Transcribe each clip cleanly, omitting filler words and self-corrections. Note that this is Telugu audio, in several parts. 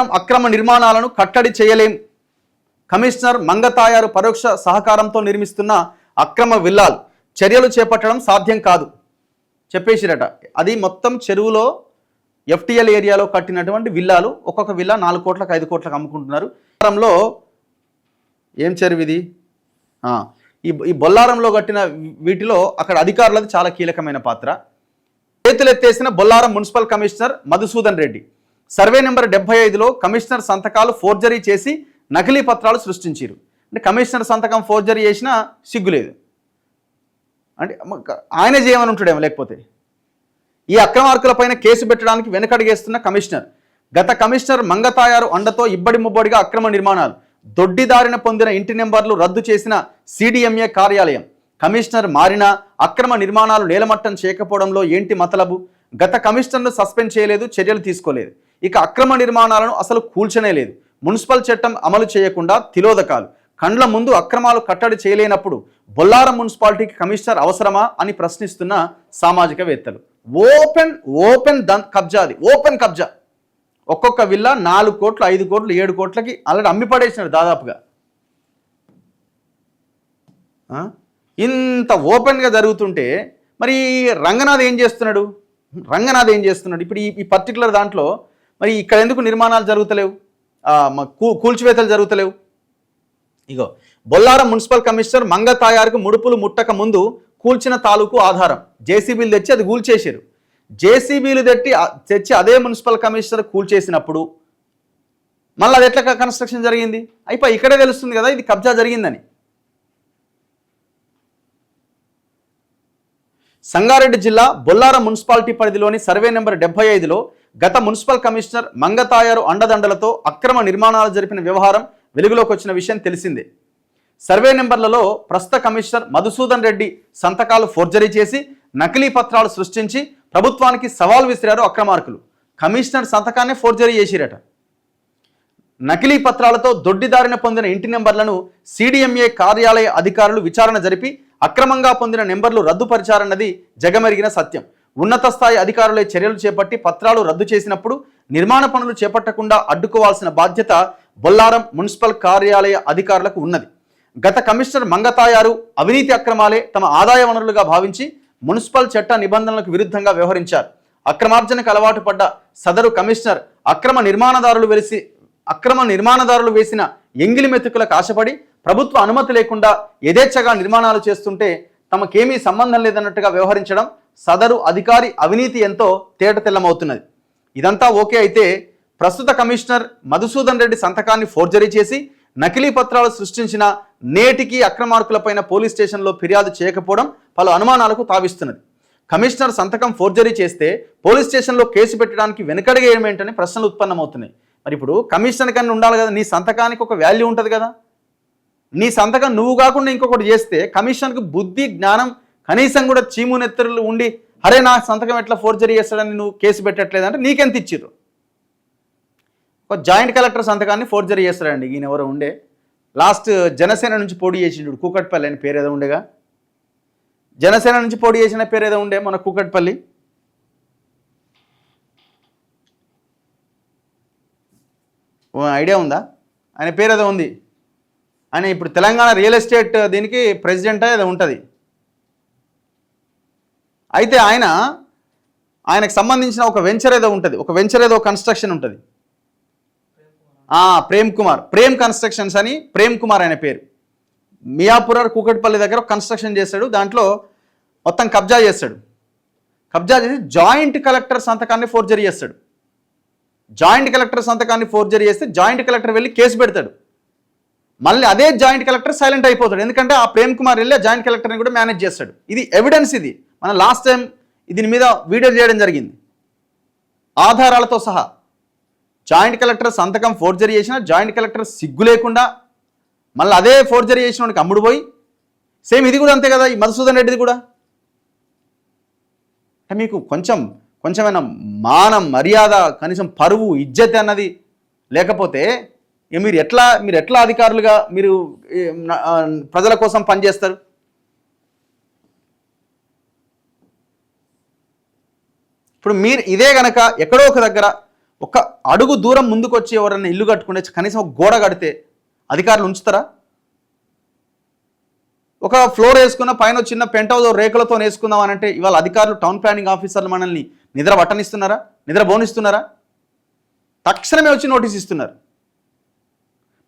బొల్లారం అక్రమ నిర్మాణాలను కట్టడి చేయలేం. కమిషనర్ మంగతాయారు పరోక్ష సహకారంతో నిర్మిస్తున్న అక్రమ విల్లాలు చర్యలు చేపట్టడం సాధ్యం కాదు చెప్పేసిరట. అది మొత్తం చెరువులో FTL ఏరియాలో కట్టినటువంటి విల్లాలు. ఒక్కొక్క విల్లా 4 కోట్లకు 5 కోట్లకు అమ్ముకుంటున్నారు. బొల్లారంలో ఏం చెరువు ఇది? ఈ బొల్లారంలో కట్టిన వీటిలో అక్కడ అధికారులది చాలా కీలకమైన పాత్ర. చేతులెత్తేసిన Bollaram municipal commissioner Madhusudan Reddy. Survey number 75లో కమిషనర్ సంతకాలు ఫోర్జరీ చేసి నకిలీ పత్రాలు సృష్టించారు. అంటే కమిషనర్ సంతకం ఫోర్జరీ చేసినా సిగ్గులేదు అంటే ఆయనే చేయమని ఉంటాడేమో. లేకపోతే ఈ అక్రమార్కులపైన కేసు పెట్టడానికి వెనకడిగేస్తున్న కమిషనర్. గత కమిషనర్ మంగతాయారు అండతో ఇబ్బడి ముబ్బడిగా అక్రమ నిర్మాణాలు. దొడ్డిదారిన పొందిన ఇంటి నెంబర్లు రద్దు చేసిన CDMA కార్యాలయం. కమిషనర్ మారినా అక్రమ నిర్మాణాలు నేలమట్టం చేయకపోవడంలో ఏంటి మతలబు? గత కమిషనర్ను సస్పెండ్ చేయలేదు, చర్యలు తీసుకోలేదు. ఇక అక్రమ నిర్మాణాలను అసలు కూల్చనే లేదు. మున్సిపల్ చట్టం అమలు చేయకుండా తిలోదకాలు. కండ్ల ముందు అక్రమాలు కట్టడి చేయలేనప్పుడు బొల్లారం మున్సిపాలిటీకి కమిషనర్ అవసరమా అని ప్రశ్నిస్తున్న సామాజికవేత్తలు. ఓపెన్ కబ్జా. అది ఓపెన్ కబ్జా. ఒక్కొక్క విల్లా 4 కోట్లు 5 కోట్లు 7 కోట్లకి ఆల్రెడీ అమ్మి పడేసినాడు దాదాపుగా. ఇంత ఓపెన్గా జరుగుతుంటే మరి రంగనాథ్ ఏం చేస్తున్నాడు? ఇప్పుడు ఈ పర్టికులర్ దాంట్లో మరి ఇక్కడ ఎందుకు నిర్మాణాలు జరుగుతలేవు, కూల్చివేతలు జరుగుతలేవు? ఇగో బొల్లారం మున్సిపల్ కమిషనర్ మంగతాయారుకు ముడుపులు ముట్టక ముందు కూల్చిన తాలూకు ఆధారం. JCBలు తెచ్చి అది కూల్చేసారు. JCBలు తెచ్చి అదే మున్సిపల్ కమిషనర్ కూల్చేసినప్పుడు మళ్ళీ అది ఎట్లా కన్స్ట్రక్షన్ జరిగింది? అయిపోయి ఇక్కడే తెలుస్తుంది కదా ఇది కబ్జా జరిగిందని. సంగారెడ్డి జిల్లా బొల్లారం మున్సిపాలిటీ పరిధిలోని సర్వే నెంబర్ 75లో గత మున్సిపల్ కమిషనర్ మంగతాయారు అండదండలతో అక్రమ నిర్మాణాలు జరిపిన వ్యవహారం వెలుగులోకి వచ్చిన విషయం తెలిసిందే. సర్వే నెంబర్లలో ప్రస్తుత కమిషనర్ మధుసూదన్ రెడ్డి సంతకాలు ఫోర్జరీ చేసి నకిలీ పత్రాలు సృష్టించి ప్రభుత్వానికి సవాల్ విసిరారు అక్రమార్కులు. కమిషనర్ సంతకాన్ని ఫోర్జరీ చేసిరట. నకిలీ పత్రాలతో దొడ్డిదారిన పొందిన ఇంటి నెంబర్లను CDMA కార్యాలయ అధికారులు విచారణ జరిపి అక్రమంగా పొందిన నెంబర్లు రద్దుపరిచారన్నది జగమెరిగిన సత్యం. ఉన్నత స్థాయి అధికారులే చర్యలు చేపట్టి పత్రాలు రద్దు చేసినప్పుడు నిర్మాణ పనులు చేపట్టకుండా అడ్డుకోవాల్సిన బాధ్యత బొల్లారం మున్సిపల్ కార్యాలయ అధికారులకు ఉన్నది. గత కమిషనర్ మంగతాయారు అవినీతి అక్రమాలే తమ ఆదాయ వనరులుగా భావించి మున్సిపల్ చట్ట నిబంధనలకు విరుద్ధంగా వ్యవహరించారు. అక్రమార్జనకు అలవాటు పడ్డ సదరు కమిషనర్ అక్రమ నిర్మాణదారులు వేసిన ఎంగిలి మెతుకులకు ఆశపడి ప్రభుత్వ అనుమతి లేకుండా యథేచ్ఛగా నిర్మాణాలు చేస్తుంటే తమకేమీ సంబంధం లేదన్నట్టుగా వ్యవహరించడం సదరు అధికారి అవినీతి ఎంతో తేటతెల్లమవుతున్నది. ఇదంతా ఓకే అయితే ప్రస్తుత కమిషనర్ మధుసూదన్ రెడ్డి సంతకాన్ని ఫోర్జరీ చేసి నకిలీ పత్రాలు సృష్టించిన నేటికి అక్రమార్కులపైన పోలీస్ స్టేషన్లో ఫిర్యాదు చేయకపోవడం పలు అనుమానాలకు తావిస్తున్నది. కమిషనర్ సంతకం ఫోర్జరీ చేస్తే పోలీస్ స్టేషన్లో కేసు పెట్టడానికి వెనకడిగేయమేంటని ప్రశ్నలు ఉత్పన్నమవుతున్నాయి. మరి ఇప్పుడు కమిషనర్ కన్నా ఉండాలి కదా, నీ సంతకానికి ఒక వాల్యూ ఉంటుంది కదా. నీ సంతకం నువ్వు కాకుండా ఇంకొకటి చేస్తే కమిషనర్కి బుద్ధి జ్ఞానం కనీసం కూడా చీము నెత్తరులు ఉండి అరే నా సంతకం ఎట్లా ఫోర్జరీ చేస్తాడని నువ్వు కేసు పెట్టట్లేదంటే నీకెంత ఇచ్చిర్రు? ఒక జాయింట్ కలెక్టర్ సంతకాన్ని ఫోర్జరీ చేస్తాడండి. ఈయన ఎవరో ఉండే లాస్ట్ జనసేన నుంచి పోటీ చేసిండు కూకట్పల్లి అని పేరు ఏదో ఉండేగా. జనసేన నుంచి పోటీ చేసిన పేరు ఏదో ఉండే మన కూకట్పల్లి. ఐడియా ఉందా? ఆయన పేరు ఏదో ఉంది. ఆయన ఇప్పుడు తెలంగాణ రియల్ ఎస్టేట్ దీనికి ప్రెసిడెంట్ ఏదో ఉంటుంది. అయితే ఆయనకు సంబంధించిన ఒక వెంచర్ ఏదో ఉంటుంది, ఒక వెంచర్ ఏదో కన్స్ట్రక్షన్ ఉంటుంది. ప్రేమ్ కన్స్ట్రక్షన్స్ అని ప్రేమ్ కుమార్ ఆయన పేరు. మియాపురం కూకట్పల్లి దగ్గర కన్స్ట్రక్షన్ చేస్తాడు. దాంట్లో మొత్తం కబ్జా చేసి జాయింట్ కలెక్టర్ సంతకాన్ని ఫోర్జరీ చేస్తాడు. జాయింట్ కలెక్టర్ సంతకాన్ని ఫోర్జరీ చేస్తే జాయింట్ కలెక్టర్ వెళ్ళి కేసు పెడతాడు. మళ్ళీ అదే జాయింట్ కలెక్టర్ సైలెంట్ అయిపోతాడు. ఎందుకంటే ఆ ప్రేమ్ కుమార్ వెళ్ళి ఆ జాయింట్ కలెక్టర్ని కూడా మేనేజ్ చేస్తాడు. ఇది ఎవిడెన్స్. ఇది మనం లాస్ట్ టైం దీని మీద వీడియో చేయడం జరిగింది ఆధారాలతో సహా. జాయింట్ కలెక్టర్ సంతకం ఫోర్జరీ చేసిన జాయింట్ కలెక్టర్ సిగ్గు లేకుండా మళ్ళీ అదే ఫోర్జరీ చేసిన వాడికి అమ్ముడు పోయి సేమ్ ఇది కూడా అంతే కదా. ఈ మధుసూదన్ రెడ్డిది కూడా మీకు కొంచెమైనా మానం మర్యాద కనీసం పరువు ఇజ్జత్ అన్నది లేకపోతే మీరు ఎట్లా అధికారులుగా మీరు ప్రజల కోసం పనిచేస్తారు? ఇప్పుడు మీరు ఇదే గనక ఎక్కడో ఒక దగ్గర ఒక అడుగు దూరం ముందుకు వచ్చి ఎవరైనా ఇల్లు కట్టుకుంటే కనీసం ఒక గోడ కడితే అధికారులు ఉంచుతారా? ఒక ఫ్లోర్ వేసుకున్న పైన చిన్న పెంట్ హౌస్ రేకులతో వేసుకుందాం అని అంటే ఇవాళ అధికారులు టౌన్ ప్లానింగ్ ఆఫీసర్లు మనల్ని నిద్ర పట్టనిస్తున్నారా? నిద్ర బోనిస్తున్నారా? తక్షణమే వచ్చి నోటీస్ ఇస్తున్నారు.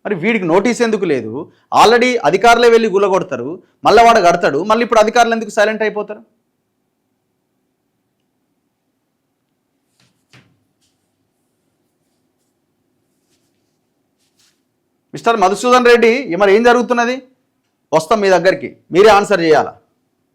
మరి వీడికి నోటీస్ ఎందుకు లేదు? ఆల్రెడీ అధికారులే వెళ్ళి గులగొడతారు, మళ్ళీ వాడు కడతాడు, మళ్ళీ ఇప్పుడు అధికారులు ఎందుకు సైలెంట్ అయిపోతారు? మిస్టర్ మధుసూదన్ రెడ్డి, మరి ఏం జరుగుతున్నది? వస్తాం మీ దగ్గరికి, మీరే ఆన్సర్ చేయాలా.